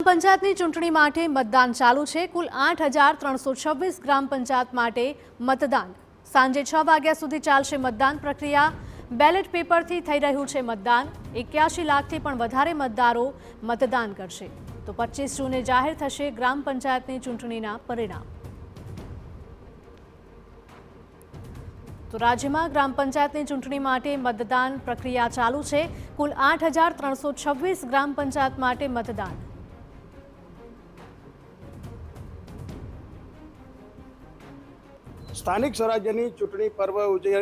પંચાયતની ચૂંટણી માટે મતદાન ચાલુ છે। કુલ 8,326 ગ્રામ પંચાયત માટે મતદાન। સાંજે 6 વાગ્યા સુધી ચાલશે મતદાન પ્રક્રિયા। બેલેટ પેપરથી થઈ રહ્યું છે મતદાન। 81 લાખથી પણ વધારે મતદારો મતદાન કરશે। તો 25 જૂને જાહેર થશે ગ્રામ પંચાયતની ચૂંટણીના પરિણામ। तो राज्य में ग्राम पंचायत की चूंटणी माटे मतदान प्रक्रिया चालू है। कुल 8,326 ग्राम पंचायत माटे मतदान। स्थानिक स्वराज्यनी चूंटणी पर्व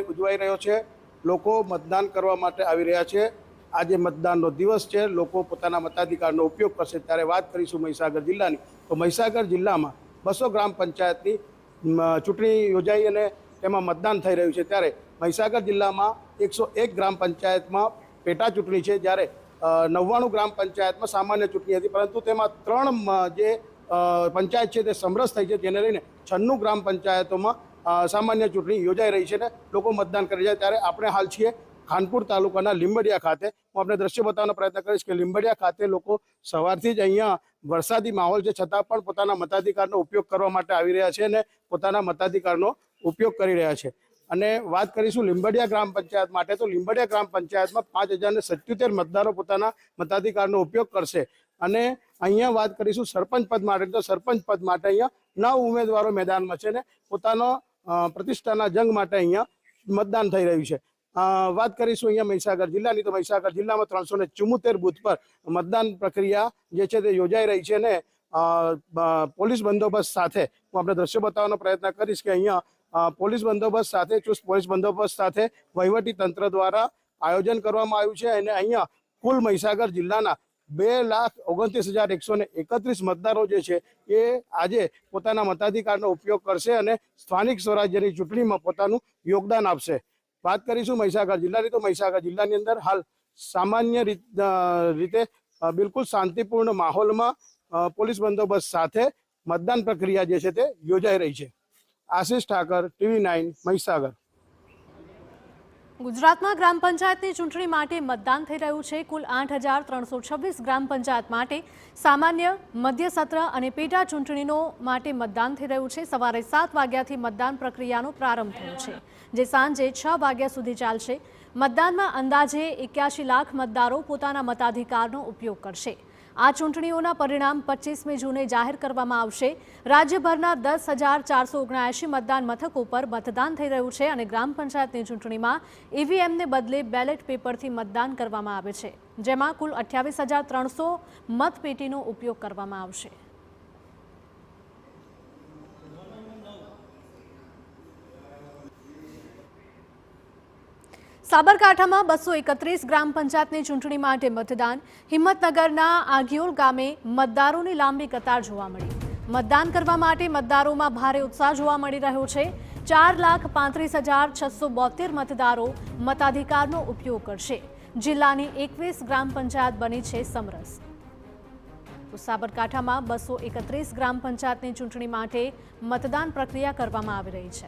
उजवाई रह्यो छे। लोको मतदान करवा माटे आवी रह्या छे। आजे मतदाननो दिवस छे। लोको पोताना मताधिकारनो उपयोग करशे। त्यारे वात करीशुं महीसागर जिल्लानी। तो महीसागर जिल्लामां 200 ग्राम पंचायतनी चूंटणी योजाई अने तेमां मतदान थई रह्युं छे। त्यारे महीसागर जिल्लामां 101 ग्राम पंचायतमां पेटा चूंटणी छे, ज्यारे 99 ग्राम पंचायतमां सामान्य चूंटणी हती, परंतु तेमां 3 जे पंचायत छे ते समरस थई छे, जेने लईने 96 ग्राम पंचायतोमां सामान्य चूंटणी योजाई रही है। लोग मतदान कर रह्या। त्यारे आपणे हाल छीए खानपुर तालुकाना લીંબડિયા खाते। हूँ आपने दृश्य बतावવાનો प्रयत्न करीश कि લીંબડિયા खाते लोग सवारथी ज अहींया वरसादी माहोल छे छतां पण पोताना मताधिकारनो उपयोग करवा माटे आवी रह्या छे अने पोताना मताधिकारनो उपयोग करी रह्या छे। अने वात करीशुं લીંબડિયા ग्राम पंचायत माटे। तो લીંબડિયા ग्राम पंचायत में 5,077 मतदारों पोताना मताधिकारनो उपयोग करशे। अने अहींया वात करीशुं सरपंच पद माटे। तो सरपंच पद माटे अहींया 9 उमेदवारों मैदान में छे ने पोतानो प्रतिष्ठाना जंग माटे अहींया मतदान थई रह्युं छे। बात करीशुं अहींया महीसागर जिल्लानी। तो महीसागर जिल्ला में 374 बूथ पर मतदान प्रक्रिया जे छे ते योजाई रही है ने पोलीस बंदोबस्त साथे हूँ आपणे दृश्य बतावવાનો प्रयत्न करीश कि अहींया पोलीस बंदोबस्त साथे चुस्त पोलीस बंदोबस्त साथे वहीवटी तंत्र द्वारा आयोजन करवामां आव्युं छे। अने अहींया कुल महीसागर जिल्लाना 2,29,131 मतदारों जे छे ए आजे पोताना मताधिकारनो उपयोग करशे अने स्थानिक स्वराज्यनी चूंटणीमां पोतानुं योगदान आपशे। बात करीशुं महीसागर जिल्लानी। तो महीसागर जिल्लानी अंदर हाल सामान्य रीते बिल्कुल शांतिपूर्ण माहौल में पोलीस बंदोबस्त साथे मतदान प्रक्रिया जे छे ते योजाई रही है। आशीष ठाकर, TV9 महीसागर। गुजरात में ग्राम पंचायत की चूंटणी माटे मतदान थई रह्युं छे। कुल 8,326 ग्राम पंचायत माटे सामान्य, मध्य सत्र और पेटा चूंटणीनो माटे मतदान थई रह्युं छे। सवारे 7 वाग्याथी मतदान प्रक्रियानो प्रारंभ थयो छे, जे सांजे 6 वाग्या सुधी चालशे। मतदान में अंदाजे 81 लाख मतदारों पोताना मताधिकारनो उपयोग करशे। आ चूंटणीओना परिणाम 25मी जूने जाहिर करवामां आवशे। राज्यभરના 10,479 मतदान मथको पर मतदान थई रह्युं छे अने ग्राम पंचायतनी चूंटणीमां ईवीएमने बदले बेलेट पेपरथी मतदान करवामां आवे छे, जेमां कुल 28,300 मतपेटीनो उपयोग करवामां आवशे। साबरकांठा में 231 ग्राम पंचायत की चूंटणी माटे मतदान। हिम्मतनगरना आगियोल गामे मतदारों की लांबी कतार जोवा मळी। मतदान करवा माटे मतदारों में भारे उत्साह जोवा मळी रह्यो छे। 4,35,672 मतदारों मताधिकारनो उपयोग करशे। जिल्लानी 21 ग्राम पंचायत बनी छे समरस। तो साबरकांठा में 231 ग्राम पंचायत की चूंटणी माटे मतदान प्रक्रिया करवामां आवी रही छे।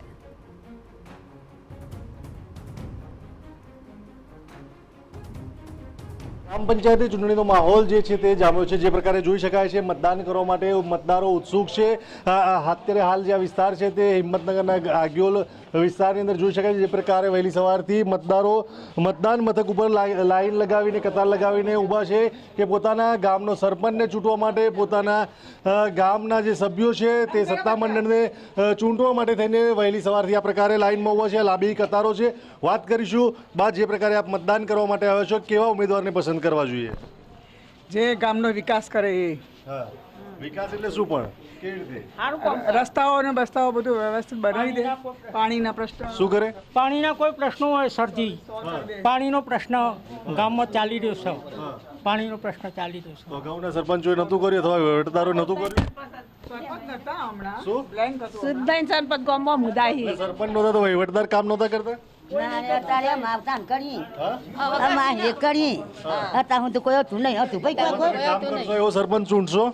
ग्राम पंचायत चूंटणी माहौल जाम्यो है। जे प्रकारे जोई शकाय छे मतदान करवा माटे मतदारों उत्सुक है। अत्यारे हाल जे विस्तार है ते हिम्मतनगरना आगियोल विस्तारनी अंदर जोई शकाय। जे प्रकारे वहेली सवारथी मतदारों मतदान मथक पर लाइन लगावीने कतार लगावीने ऊभा छे कि पोताना गामनो सरपंचने चूंटवा माटे, पोताना गामना जे सभ्यो छे ते सत्तामंडळने चूंटवा माटे थईने वहेली सवारथी आ प्रकारे लाइनमां ऊभा छे। लांबी कतारो छे। वात करीशुं बाद जे प्रकारे आप मतदान करवा माटे आव्या छो केवा उमेदवारने पसंद करवा જોઈએ? જે ગામનો વિકાસ કરે એ। હા, વિકાસ એટલે શું પણ કેવી રીતે? રસ્તાઓ અને બસ્તાઓ બધું વ્યવસ્થિત બનાવી દે। પાણીના પ્રશ્ન શું કરે? પાણીના કોઈ પ્રશ્નો હોય સરજી, પાણીનો પ્રશ્ન ગામમાં ચાલી રહ્યો છે। પાણીનો પ્રશ્ન ચાલી રહ્યો છે। તો ગામના સરપંચોએ નહોતું કર્યું અથવા વહીવટદારોએ નહોતું કર્યું? સરપંચ નતા હમણાં શું? બ્લેન્ક હતું। સુધાઈ સરપંચ ગામમાં મુદાઈ સરપંચ નહોતા તો વહીવટદાર કામ નહોતા કરતા? અત્યારે માવતાન કરી અમારે કરી હતા હું તો કોઈ હતું નહીં હતું ભાઈ કામ કરશો એવો સરપંચ ચૂંટશો?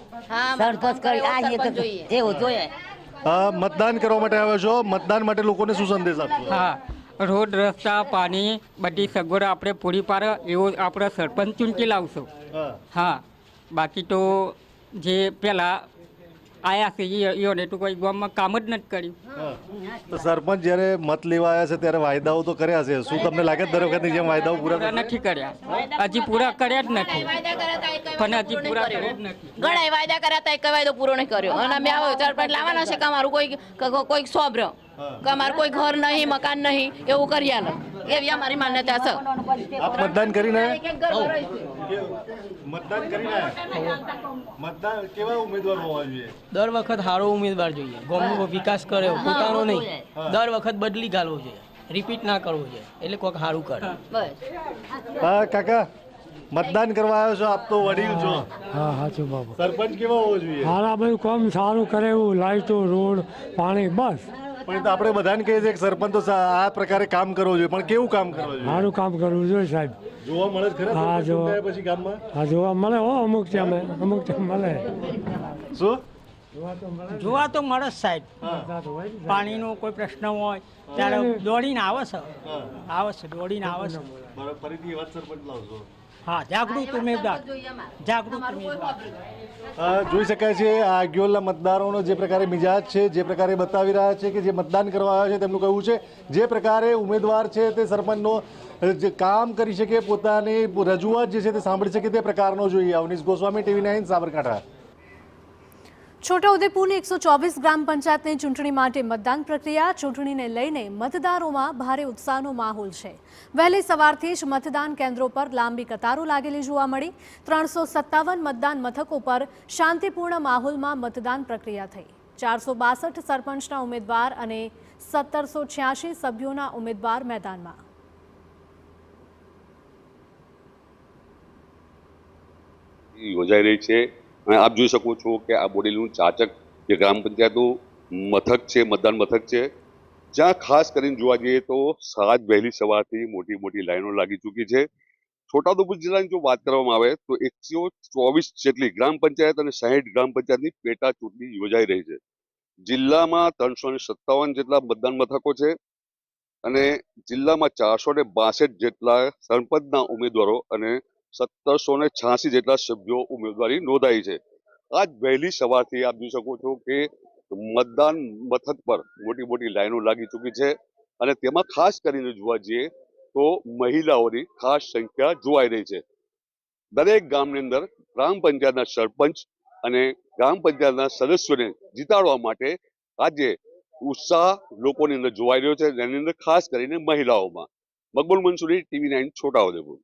સરપંચ કરી આ તો એવું જોઈએ। मतदान करवा माटे आव्या छो। मतदान माटे लोकोने शुं संदेश आपशो? हाँ, रोड रस्ता पानी बड़ी सगवड आपणे पूरी पाडे एवो आपणे सरपंच चूंटी लावशो। हाँ, बाकी तो જે પેલા આયા છે એઓને તો કોઈ ગામમાં કામ જ નથી કર્યું. તો સરપંચ જ્યારે મત લેવા આવ્યા છે ત્યારે વાયદાઓ તો કર્યા છે, શું તમને લાગે દર વખતની જેમ વાયદાઓ પૂરા પૂરા નથી કર્યા, હજી પૂરા કર્યા જ નથી, પણ હજી પૂરા કર્યા જ નથી. ઘણા વાયદા કર્યા હતા, એક વાયદો પૂરો નહીં કર્યો. અને અમે આવો સરપંચ લાવવાના છે કે અમારું કોઈ સોબ્ર કે અમારું કોઈ ઘર નહીં, મકાન નહીં, એવું કરી આલો, એવી અમારી માન્યતા છે. આપ મતદાન કરીને મતદાન કરીને મતદાન કેવા ઉમેદવાર હોવા જોઈએ? દર વખત સારો ઉમેદવાર જોઈએ, ગામનો વિકાસ કરે, પોતાનો નહીં, દર વખત બદલી ઘાલવો જોઈએ, રિપીટ ના કરવો જોઈએ, એટલે કોઈક સારું કરે. હા કાકા, મતદાન કરવા આવ્યો છો, આપ તો વડીલ છો. હા સાચું બાબુ. સરપંચ કેવા હોવો જોઈએ? હારા બધું કામ સારું કરે એવું, લાઇટો, રોડ, પાણી, બસ પણ એ તો આપણે બધાને કહીએ છીએ કે સરપંચ તો આ પ્રકારે કામ કરવું જોઈએ, પણ કેવું કામ કરવું જોઈએ? સારું કામ કરવું જોઈએ સાહેબ. જોવા મળે છે ખરા હા, સરપંચ ચૂંટાયા પછી ગામમાં? હા જોવા મળે હો, અમુક ટાઈમે મળે. શું જોવા તો મળે જ સાહેબ, પાણીનો કોઈ પ્રશ્ન હોય ત્યારે દોડીને આવે છે, દોડીને આવે છે. બરાબર, ફરીથી વાત સરપંચ લાવશો. હા, જાગૃત ઉમેદવાર, જાગૃત ઉમેદવાર. જોઈ શકાય છે આ આગિયોલના મતદારોનો જે પ્રકારે મિજાજ છે, જે પ્રકારે બતાવી રહ્યા છે કે જે મતદાન કરવા આવ્યા છે તેમનું કહેવું છે જે પ્રકારે ઉમેદવાર છે તે સરપંચનો જે કામ કરી શકે, પોતાની રજૂઆત જે છે તે સાંભળી શકે તે પ્રકારનો જોઈએ. અવનીશ ગોસ્વામી, TV9 સાબરકાંઠા. છોટાઉદેપુરની 124 ગ્રામ પંચાયતની ચૂંટણી માટે મતદાન પ્રક્રિયા, ચૂંટણીને લઈને મતદારોમાં ભારે ઉત્સાહનો માહોલ છે. વહેલી સવારથી જ મતદાન કેન્દ્રો પર લાંબી કતારો લાગેલી જોવા મળી. 357 મતદાન મથકો પર શાંતિપૂર્ણ માહોલમાં મતદાન પ્રક્રિયા થઈ. 462 સરપંચના ઉમેદવાર અને 1786 સભ્યોના ઉમેદવાર મેદાનમાં. યોજાઈ રહી છે અને આપ જોઈ શકો છો કે આ બોડેલીનું ચાચક જે ગ્રામ પંચાયતનું મથક છે, મતદાન મથક છે, જ્યાં ખાસ કરીને જોવા જઈએ તો સાત વહેલી સવારથી મોટી મોટી લાઈનો લાગી ચૂકી છે. છોટાઉદેપુર જિલ્લાની જો વાત કરવામાં આવે તો 124 જેટલી ગ્રામ પંચાયત અને 60 ગ્રામ પંચાયતની પેટા ચૂંટણી યોજાઈ રહી છે. જિલ્લામાં 357 જેટલા મતદાન મથકો છે અને જિલ્લામાં 462 જેટલા સરપંચના ઉમેદવારો અને 1786 જેટલા સભ્યો ઉમેદવારી નોંધાઈ છે. આજ વહેલી સવારથી આપ જોઈ શકો છો કે મતદાન મથક પર મોટી મોટી લાઈનો લાગી ચૂકી છે અને તેમાં ખાસ કરીને જોવા જઈએ તો મહિલાઓની ખાસ સંખ્યા જોવાઈ રહી છે. દરેક ગામની અંદર ગ્રામ પંચાયતના સરપંચ અને ગ્રામ પંચાયતના સદસ્યોને જીતાડવા માટે આજે ઉત્સાહ લોકોની અંદર જોવાઈ રહ્યો છે, જેની અંદર ખાસ કરીને મહિલાઓમાં. મકબૂલ મંસૂરી, TV9 છોટાઉદેપુર.